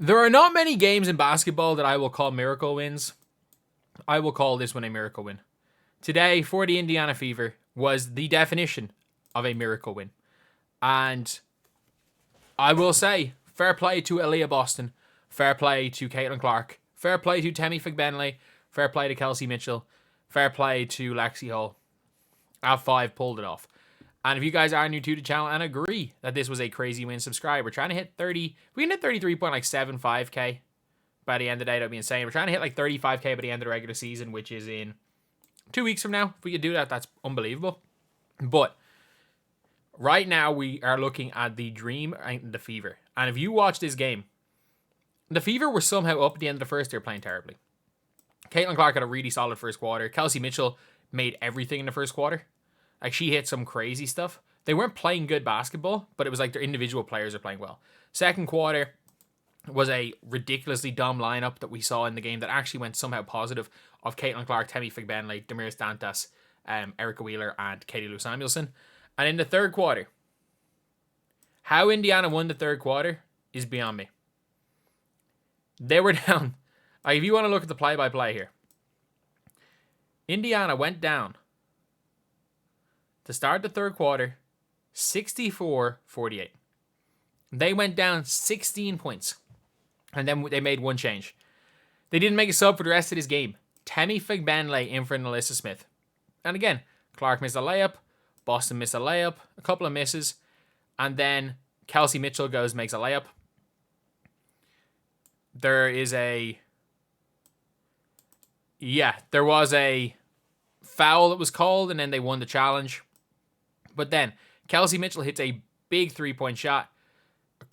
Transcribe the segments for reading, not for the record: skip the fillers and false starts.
There are not many games in basketball that I will call miracle wins. I will call this one a miracle win. Today, for the Indiana Fever, was the definition of a miracle win. And I will say, fair play to Aaliyah Boston, fair play to Caitlin Clark, fair play to Temi Figbenley, fair play to Kelsey Mitchell, fair play to Lexie Hull. Our 5 pulled it off. And if you guys are new to the channel and agree that this was a crazy win, subscribe. We're trying to hit 30. We can hit 33.75k by the end of the day. That would be insane. We're trying to hit like 35k by the end of the regular season, which is in 2 weeks from now. If we could do that, that's unbelievable. But right now, we are looking at the Dream and the Fever. And if you watch this game, the Fever were somehow up at the end of the first. They were playing terribly. Caitlin Clark had a really solid first quarter. Kelsey Mitchell made everything in the first quarter. Like, she hit some crazy stuff. They weren't playing good basketball, but it was like their individual players are playing well. Second quarter was a ridiculously dumb lineup that we saw in the game that actually went somehow positive of Caitlin Clark, Temi Figbenley, Damiris Dantas, Erica Wheeler, and Katie Lou Samuelson. And in the third quarter, how Indiana won the third quarter is beyond me. They were down. Like, if you want to look at the play-by-play here, Indiana went down to start the third quarter, 64-48. They went down 16 points. And then they made one change. They didn't make a sub for the rest of this game. Temi Figbenley in for Alyssa Smith. And again, Clark missed a layup. Boston missed a layup. A couple of misses. And then Kelsey Mitchell makes a layup. There was a foul that was called, and then they won the challenge. But then Kelsey Mitchell hits a big 3-point shot,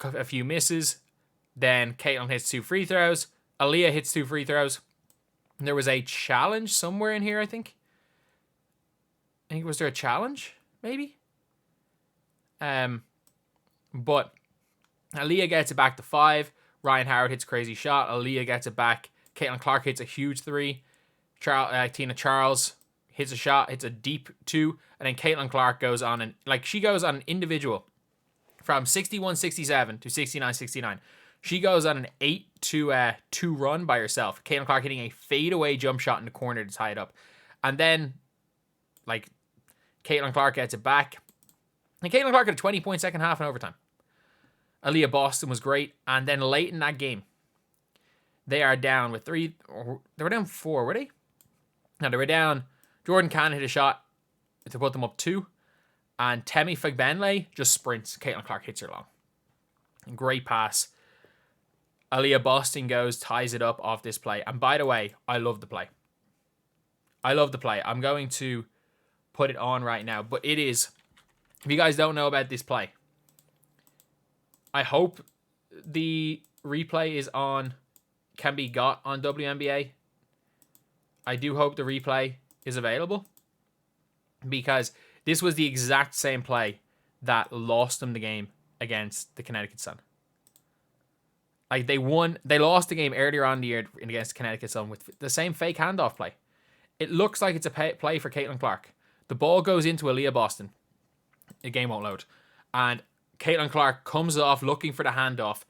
a few misses. Then Caitlin hits 2 free throws. Aaliyah hits 2 free throws. And there was a challenge somewhere in here, I think. Was there a challenge? Maybe? But Aaliyah gets it back to 5. Ryan Howard hits a crazy shot. Aaliyah gets it back. Caitlin Clark hits a huge 3. Tina Charles hits a shot, hits a deep 2. And then Caitlin Clark goes on an individual from 61-67 to 69-69. She goes on an 8-2 run by herself. Caitlin Clark hitting a fadeaway jump shot in the corner to tie it up. And then, Caitlin Clark gets it back. And Caitlin Clark had a 20-point second half in overtime. Aaliyah Boston was great. And then late in that game, they are down with 3. They were down 4, were they? No, they were down. Jordan Cannon hit a shot to put them up 2. And Temi Figbenley just sprints. Caitlin Clark hits her long. Great pass. Aaliyah Boston ties it up off this play. And by the way, I love the play. I'm going to put it on right now. But it is, if you guys don't know about this play, I hope the replay can be got on WNBA. I do hope the replay is available, because this was the exact same play that lost them the game against the Connecticut Sun. They lost the game earlier on in the year against Connecticut Sun with the same fake handoff play. It looks like it's a play for Caitlin Clark. The ball goes into Aaliyah Boston. The game won't load. And Caitlin Clark comes off looking for the handoff.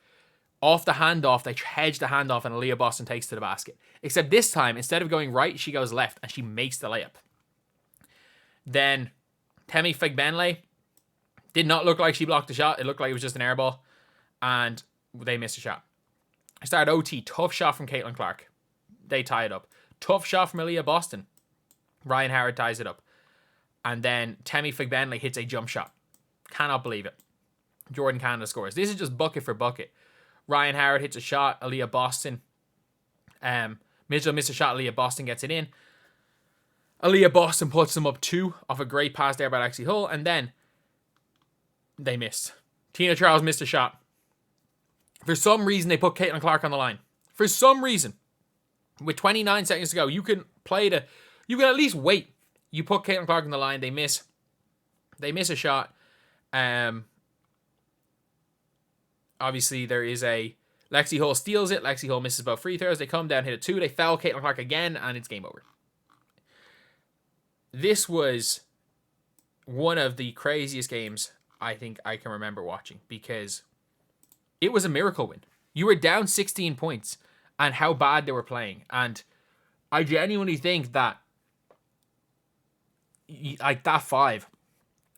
Off the handoff, they hedge the handoff, and Aaliyah Boston takes to the basket. Except this time, instead of going right, she goes left, and she makes the layup. Then Temi Figbenley did not look like she blocked the shot. It looked like it was just an air ball, and they missed a shot. Started OT. Tough shot from Caitlin Clark. They tie it up. Tough shot from Aaliyah Boston. Ryan Howard ties it up. And then Temi Figbenley hits a jump shot. Cannot believe it. Jordan Canada scores. This is just bucket for bucket. Ryan Howard hits a shot. Aaliyah Boston. Mitchell missed a shot. Aaliyah Boston gets it in. Aaliyah Boston puts them up 2 off a great pass there by Lexie Hull. And then they missed. Tina Charles missed a shot. For some reason, they put Caitlin Clark on the line. For some reason. With 29 seconds to go, you can at least wait. You put Caitlin Clark on the line. They miss a shot. Obviously, there is a Lexie Hull steals it. Lexie Hull misses both free throws. They come down, hit a 2. They foul Caitlin Clark again, and it's game over. This was one of the craziest games I think I can remember watching, because it was a miracle win. You were down 16 points and how bad they were playing. And I genuinely think that like that 5.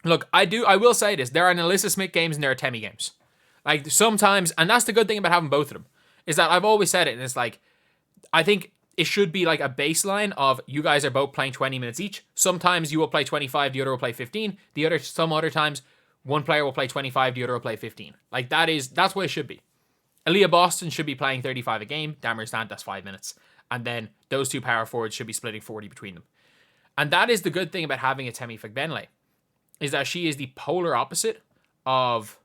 Look, I will say this. There are Alyssa Smith games and there are Temi games. Like sometimes, and that's the good thing about having both of them, is that I've always said it, and it's like, I think it should be like a baseline of you guys are both playing 20 minutes each. Sometimes you will play 25, the other will play 15. Some other times, one player will play 25, the other will play 15. Like that's what it should be. Aaliyah Boston should be playing 35 a game. Damir Stant, that's 5 minutes. And then those two power forwards should be splitting 40 between them. And that is the good thing about having a Temi Fagbenle, is that she is the polar opposite of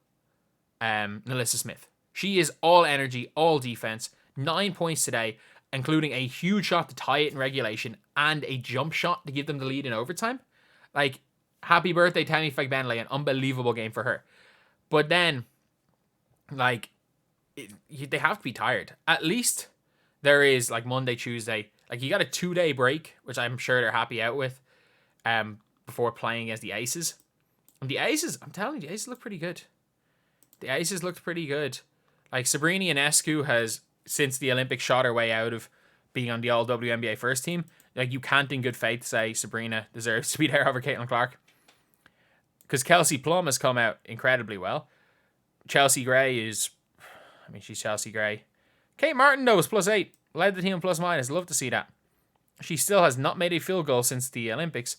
Alyssa Smith. She is all energy, all defense, 9 points today, including a huge shot to tie it in regulation and a jump shot to give them the lead in overtime. Like, happy birthday, Temi Fagbenle, an unbelievable game for her. But then, like, they have to be tired. At least there is, like, Monday, Tuesday. Like, you got a 2-day break, which I'm sure they're happy out with, before playing against the Aces. And the Aces, I'm telling you, the Aces look pretty good. The Aces looked pretty good. Like, Sabrina Ionescu has, since the Olympics, shot her way out of being on the all WNBA first team. Like, you can't in good faith say Sabrina deserves to be there over Caitlin Clark. Because Kelsey Plum has come out incredibly well. Chelsea Gray is, I mean, she's Chelsea Gray. Kate Martin, though, was +8. Led the team +-. Love to see that. She still has not made a field goal since the Olympics.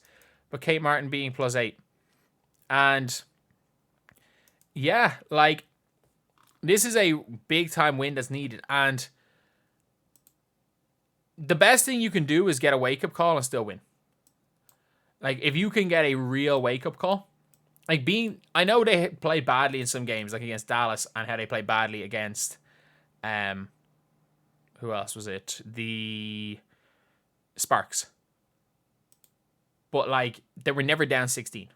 But Kate Martin being +8. And yeah, like, this is a big time win that's needed. And the best thing you can do is get a wake-up call and still win. Like, if you can get a real wake-up call, like I know they played badly in some games, like against Dallas, and how they played badly against, who else was it? The Sparks. But, like, they were never down 16.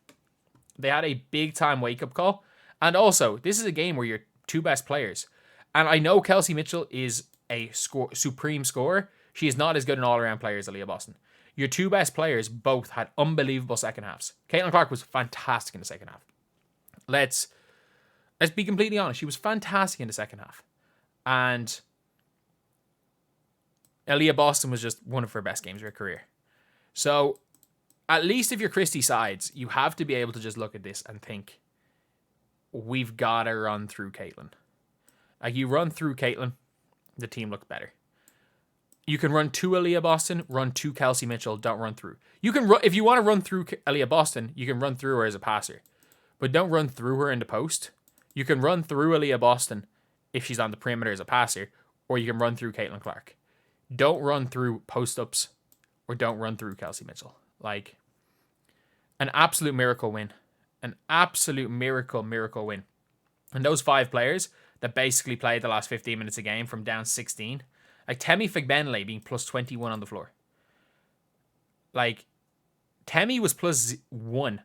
They had a big-time wake-up call. And also, this is a game where your two best players, and I know Kelsey Mitchell is a supreme scorer. She is not as good an all-around player as Aaliyah Boston. Your two best players both had unbelievable second halves. Caitlin Clark was fantastic in the second half. Let's be completely honest. She was fantastic in the second half. And Aaliyah Boston was just one of her best games of her career. So, at least if you're Christy sides, you have to be able to just look at this and think, we've got to run through Caitlin. Like, you run through Caitlin, the team looks better. You can run to Aaliyah Boston, run to Kelsey Mitchell, don't run through. You can run, if you want to run through Aaliyah Boston, you can run through her as a passer. But don't run through her in the post. You can run through Aaliyah Boston if she's on the perimeter as a passer, or you can run through Caitlin Clark. Don't run through post-ups, or don't run through Kelsey Mitchell. Like, an absolute miracle win. An absolute miracle win. And those 5 players that basically played the last 15 minutes a game from down 16, like Temi Fagbenle being +21 on the floor. Like, Temi was +1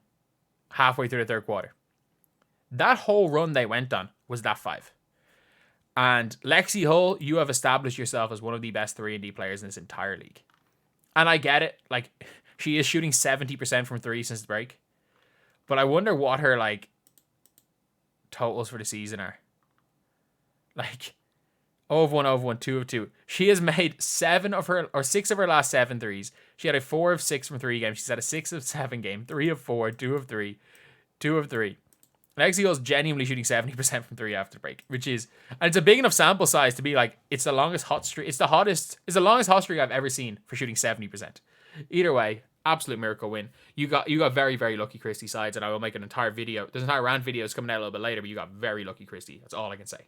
halfway through the third quarter. That whole run they went on was that 5. And Lexie Hull, you have established yourself as one of the best 3-and-D players in this entire league. And I get it. Like, she is shooting 70% from 3 since the break. But I wonder what her, like, totals for the season are. Like, 0 of 1, 0 of 1, 2 of 2. She has made 6 of her last 7 threes. She had a 4 of 6 from 3 games. She's had a 6 of 7 game, 3 of 4, 2 of 3, 2 of 3. Lexie Hull's genuinely shooting 70% from 3 after the break, which is, and it's a big enough sample size to be like, it's the longest hot streak. It's the longest hot streak I've ever seen for shooting 70%. Either way, absolute miracle win. You got very, very lucky, Christy sides, and I will make an entire video. There's an entire round videos coming out a little bit later, but you got very lucky, Christy. That's all I can say.